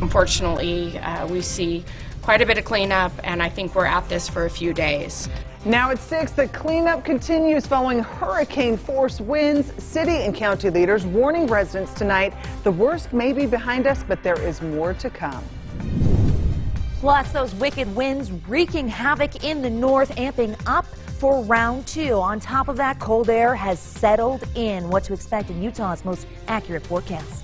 Unfortunately, we see quite a bit of cleanup, and I think we're at this for a few days. Now at 6, the cleanup continues following hurricane-force winds. City and county leaders warning residents tonight the worst may be behind us, but there is more to come. Plus, those wicked winds wreaking havoc in the north, amping up for round 2. On top of that, cold air has settled in. What to expect in Utah's most accurate forecast.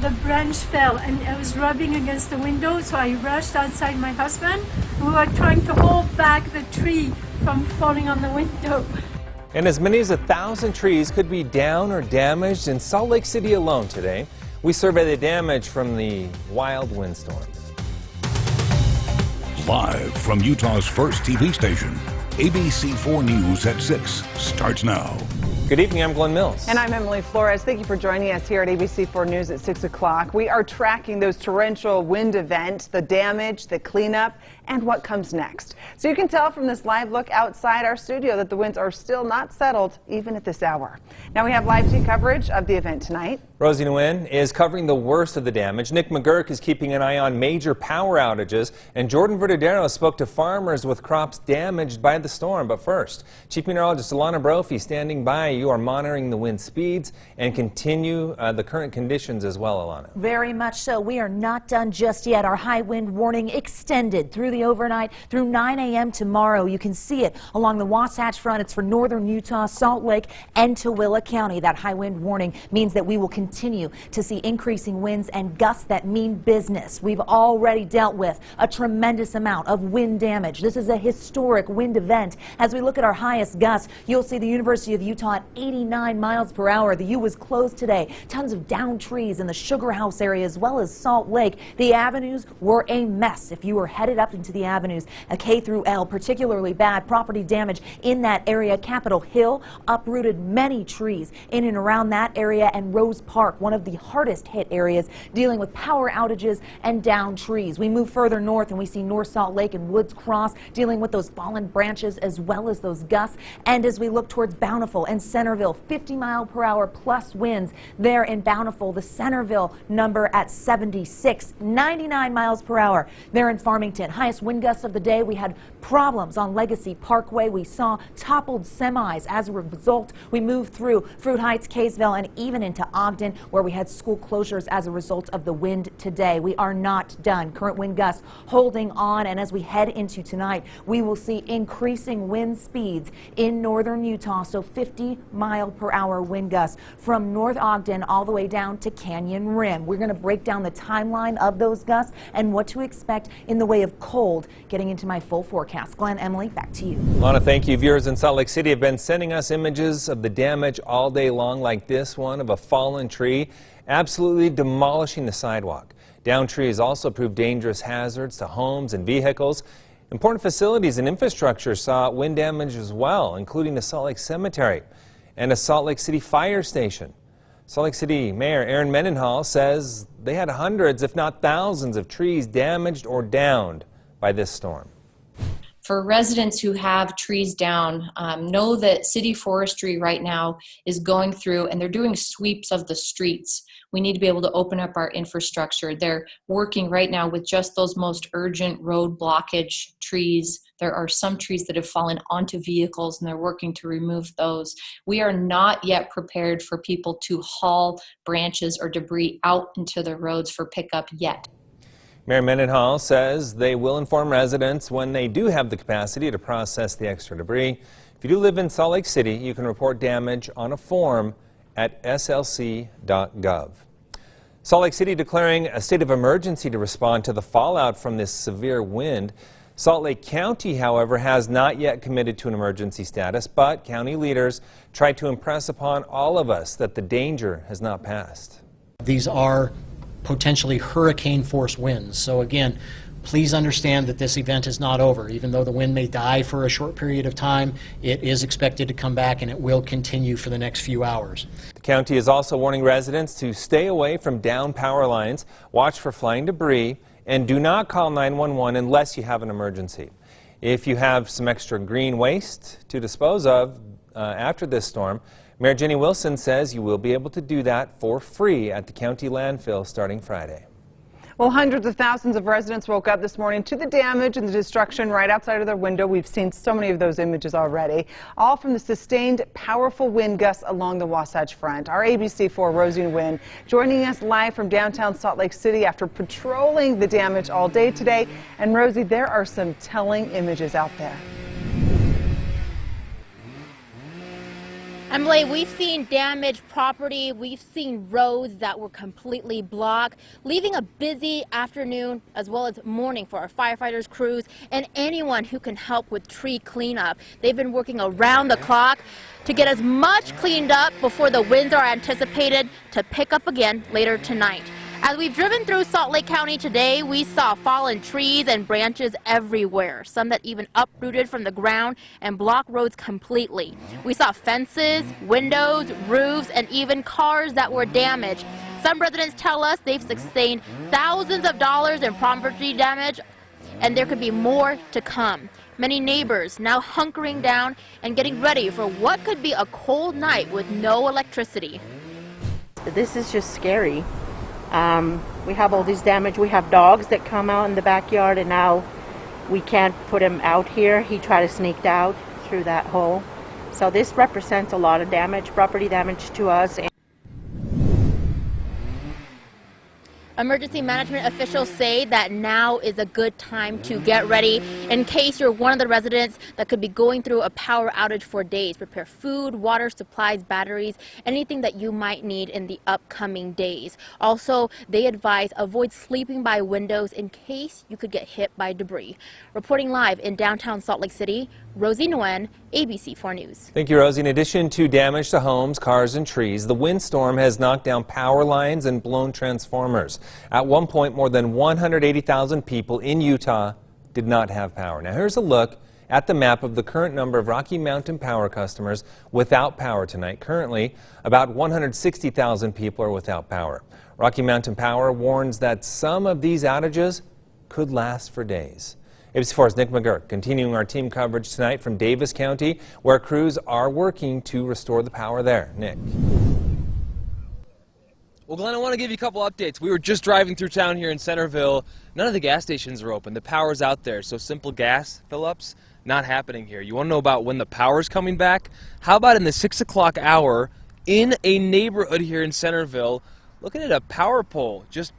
The branch fell and I was rubbing against the window, so I rushed outside my husband. We were trying to hold back the tree from falling on the window. And as many as 1,000 trees could be down or damaged in Salt Lake City alone today. We survey the damage from the wild windstorm. Live from Utah's first TV station, ABC4 News at 6 starts now. Good evening, I'm Glenn Mills. And I'm Emily Flores. Thank you for joining us here at ABC4 News at 6 o'clock. We are tracking those torrential wind events, the damage, the cleanup, and what comes next. So you can tell from this live look outside our studio that the winds are still not settled, even at this hour. Now we have live team coverage of the event tonight. Rosie Nguyen is covering the worst of the damage. Nick McGurk is keeping an eye on major power outages. And Jordan Verdadero spoke to farmers with crops damaged by the storm. But first, Chief Meteorologist Alana Brophy standing by. You are monitoring the wind speeds and continue the current conditions as well, Alana. Very much so. We are not done just yet. Our high wind warning extended through the overnight through 9 a.m. tomorrow. You can see it along the Wasatch Front. It's for northern Utah, Salt Lake, and Tooele County. That high wind warning means that we will continue to see increasing winds and gusts that mean business. We've already dealt with a tremendous amount of wind damage. This is a historic wind event. As we look at our highest gusts, you'll see the University of Utah at 89 miles per hour. The U was closed today. Tons of downed trees in the Sugar House area as well as Salt Lake. The avenues were a mess. If you were headed up into the avenues, K through L, particularly bad property damage in that area. Capitol Hill uprooted many trees in and around that area, and Rose Park, one of the hardest hit areas, dealing with power outages and downed trees. We move further north and we see North Salt Lake and Woods Cross dealing with those fallen branches as well as those gusts. And as we look towards Bountiful and Centerville, 50-mile-per-hour plus winds there in Bountiful. The Centerville number at 76, 99 miles per hour there in Farmington. Highest wind gusts of the day. We had problems on Legacy Parkway. We saw toppled semis. As a result, we moved through Fruit Heights, Kaysville, and even into Ogden, where we had school closures as a result of the wind today. We are not done. Current wind gusts holding on, and as we head into tonight, we will see increasing wind speeds in northern Utah, so 50-mile-per-hour wind gusts from North Ogden all the way down to Canyon Rim. We're going to break down the timeline of those gusts and what to expect in the way of cold getting into my full forecast. Glenn, Emily, back to you. Lana, thank you. Viewers in Salt Lake City have been sending us images of the damage all day long, like this one of a fallen tree absolutely demolishing the sidewalk. Downed trees also proved dangerous hazards to homes and vehicles. Important facilities and infrastructure saw wind damage as well, including the Salt Lake Cemetery and a Salt Lake City fire station. Salt Lake City Mayor Aaron Mendenhall says they had hundreds, if not thousands, of trees damaged or downed by this storm. For residents who have trees down, know that city forestry right now is going through and they're doing sweeps of the streets. We need to be able to open up our infrastructure. They're working right now with just those most urgent road blockage trees. There are some trees that have fallen onto vehicles and they're working to remove those. We are not yet prepared for people to haul branches or debris out into the roads for pickup yet. Mayor Mendenhall says they will inform residents when they do have the capacity to process the extra debris. If you do live in Salt Lake City, you can report damage on a form at slc.gov. Salt Lake City declaring a state of emergency to respond to the fallout from this severe wind. Salt Lake County, however, has not yet committed to an emergency status, but county leaders try to impress upon all of us that the danger has not passed. These are potentially hurricane force winds. So again, please understand that this event is not over. Even though the wind may die for a short period of time, it is expected to come back and it will continue for the next few hours. The county is also warning residents to stay away from downed power lines, watch for flying debris, and do not call 911 unless you have an emergency. If you have some extra green waste to dispose of after this storm, Mayor Jenny Wilson says you will be able to do that for free at the county landfill starting Friday. Well, hundreds of thousands of residents woke up this morning to the damage and the destruction right outside of their window. We've seen so many of those images already, all from the sustained, powerful wind gusts along the Wasatch Front. Our ABC4 Rosie Nguyen joining us live from downtown Salt Lake City after patrolling the damage all day today. And Rosie, there are some telling images out there. Emily, we've seen damaged property. We've seen roads that were completely blocked, leaving a busy afternoon as well as morning for our firefighters, crews, and anyone who can help with tree cleanup. They've been working around the clock to get as much cleaned up before the winds are anticipated to pick up again later tonight. As we've driven through Salt Lake County today, we saw fallen trees and branches everywhere, some that even uprooted from the ground and blocked roads completely. We saw fences, windows, roofs, and even cars that were damaged. Some residents tell us they've sustained thousands of dollars in property damage, and there could be more to come. Many neighbors now hunkering down and getting ready for what could be a cold night with no electricity. This is just scary. We have all this damage. We have dogs that come out in the backyard, and now we can't put him out here. He tried to sneak out through that hole. So this represents a lot of damage, property damage to us. Emergency management officials say that now is a good time to get ready in case you're one of the residents that could be going through a power outage for days. Prepare food, water, supplies, batteries, anything that you might need in the upcoming days. Also, they advise avoid sleeping by windows in case you could get hit by debris. Reporting live in downtown Salt Lake City, Rosie Nguyen, ABC4 News. Thank you, Rosie. In addition to damage to homes, cars, and trees, the windstorm has knocked down power lines and blown transformers. At one point, more than 180,000 people in Utah did not have power. Now, here's a look at the map of the current number of Rocky Mountain Power customers without power tonight. Currently, about 160,000 people are without power. Rocky Mountain Power warns that some of these outages could last for days. ABC4's Nick McGurk continuing our team coverage tonight from Davis County, where crews are working to restore the power there. Nick. Well, Glenn, I want to give you a couple updates. We were just driving through town here in Centerville. None of the gas stations are open. The power's out there, so simple gas fill-ups, not happening here. You want to know about when the power's coming back? How about in the 6 o'clock hour in a neighborhood here in Centerville, looking at a power pole just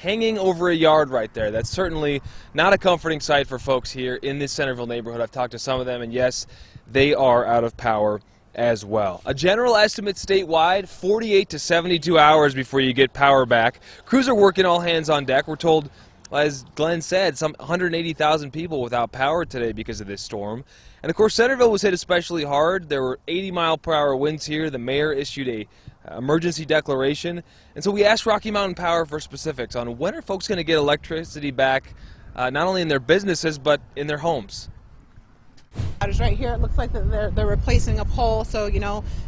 hanging over a yard right there. That's certainly not a comforting sight for folks here in this Centerville neighborhood. I've talked to some of them, and yes, they are out of power as well. A general estimate statewide, 48 to 72 hours before you get power back. Crews are working all hands on deck. We're told, as Glenn said, some 180,000 people without power today because of this storm. And of course, Centerville was hit especially hard. There were 80-mile-per-hour winds here. The mayor issued a emergency declaration. And so we asked Rocky Mountain Power for specifics on when are folks going to get electricity back, not only in their businesses, but in their homes. Right here, it looks like that they're replacing a pole. So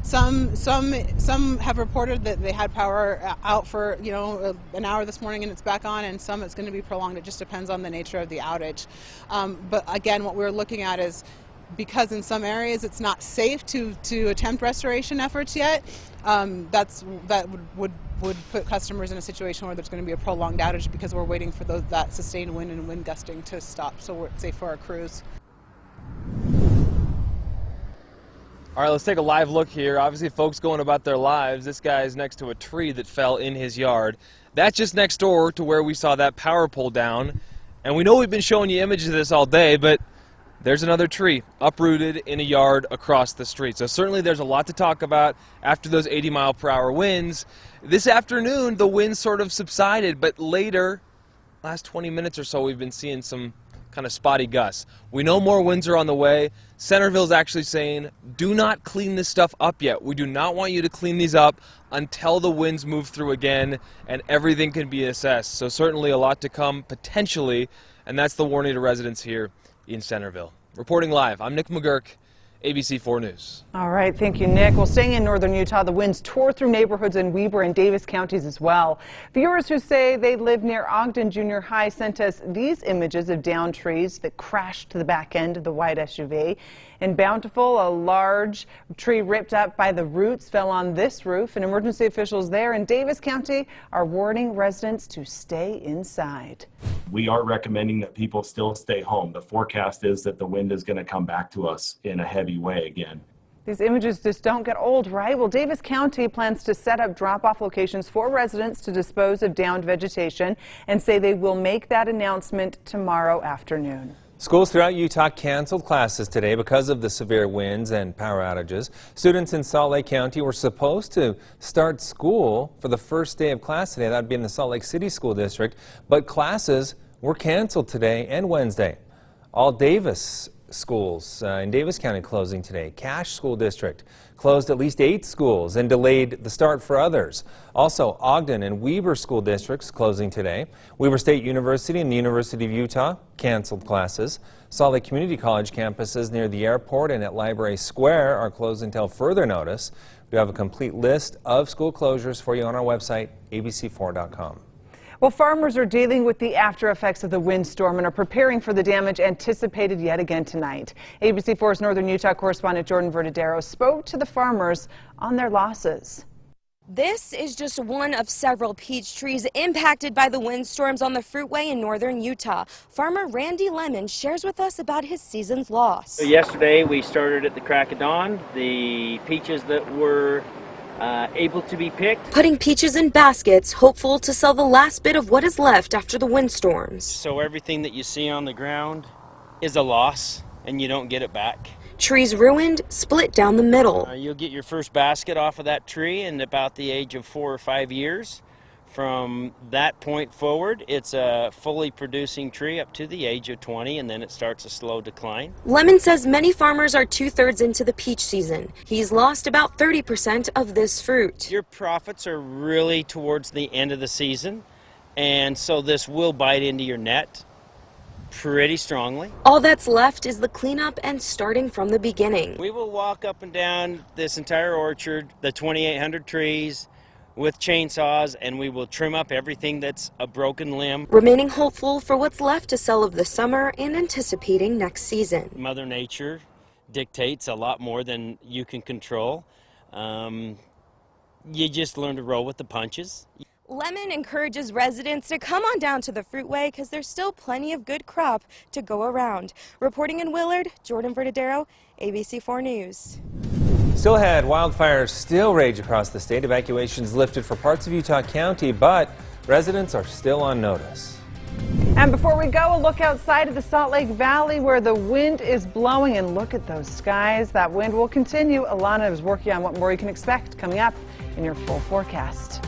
some have reported that they had power out for an hour this morning and it's back on, and some it's going to be prolonged. It just depends on the nature of the outage. But again, what we're looking at is, because in some areas it's not safe to attempt restoration efforts yet, that would put customers in a situation where there's going to be a prolonged outage because we're waiting for that sustained wind and wind gusting to stop, so we're safe for our crews. All right, let's take a live look here. Obviously, folks going about their lives. This guy is next to a tree that fell in his yard. That's just next door to where we saw that power pole down. And we know we've been showing you images of this all day, but there's another tree uprooted in a yard across the street. So certainly there's a lot to talk about after those 80-mile-per-hour winds. This afternoon, the winds sort of subsided, but later, last 20 minutes or so, we've been seeing some kind of spotty gusts. We know more winds are on the way. Centerville's actually saying, do not clean this stuff up yet. We do not want you to clean these up until the winds move through again and everything can be assessed. So certainly a lot to come potentially, and that's the warning to residents here in Centerville. Reporting live, I'm Nick McGurk, ABC4 News. All right, thank you, Nick. Well, staying in northern Utah, the winds tore through neighborhoods in Weber and Davis counties as well. Viewers who say they live near Ogden Junior High sent us these images of downed trees that crashed to the back end of the white SUV. In Bountiful, a large tree ripped up by the roots fell on this roof, and emergency officials there in Davis County are warning residents to stay inside. We are recommending that people still stay home. The forecast is that the wind is going to come back to us in a heavy way again. These images just don't get old, right? Well, Davis County plans to set up drop-off locations for residents to dispose of downed vegetation and say they will make that announcement tomorrow afternoon. Schools throughout Utah canceled classes today because of the severe winds and power outages. Students in Salt Lake County were supposed to start school for the first day of class today. That would be in the Salt Lake City School District, but classes were canceled today and Wednesday. All Davis schools in Davis County closing today. Cache School District closed at least 8 schools and delayed the start for others. Also, Ogden and Weber school districts closing today. Weber State University and the University of Utah canceled classes. Salt Lake Community College campuses near the airport and at Library Square are closed until further notice. We have a complete list of school closures for you on our website, abc4.com. Well, farmers are dealing with the after effects of the windstorm and are preparing for the damage anticipated yet again tonight. ABC4's Northern Utah correspondent Jordan Verdadero spoke to the farmers on their losses. This is just one of several peach trees impacted by the windstorms on the Fruitway in northern Utah. Farmer Randy Lemon shares with us about his season's loss. So yesterday we started at the crack of dawn. The peaches that were able to be picked. Putting peaches in baskets, hopeful to sell the last bit of what is left after the windstorms. So everything that you see on the ground is a loss and you don't get it back. Trees ruined, split down the middle. You'll get your first basket off of that tree in about the age of 4 or 5 years. From that point forward, it's a fully producing tree up to the age of 20, and then it starts a slow decline. Lemon says many farmers are 2/3 into the peach season. He's lost about 30% of this fruit. Your profits are really towards the end of the season, and so this will bite into your net pretty strongly. All that's left is the cleanup and starting from the beginning. We will walk up and down this entire orchard, the 2,800 trees, with chainsaws, and we will trim up everything that's a broken limb. Remaining hopeful for what's left to sell of the summer and anticipating next season. Mother Nature dictates a lot more than you can control. You just learn to roll with the punches. Lemon encourages residents to come on down to the Fruitway because there's still plenty of good crop to go around. Reporting in Willard, Jordan Verdadero, ABC4 News. Still ahead, wildfires still rage across the state. Evacuations lifted for parts of Utah County, but residents are still on notice. And before we go, a look outside of the Salt Lake Valley where the wind is blowing, and look at those skies. That wind will continue. Alana is working on what more you can expect coming up in your full forecast.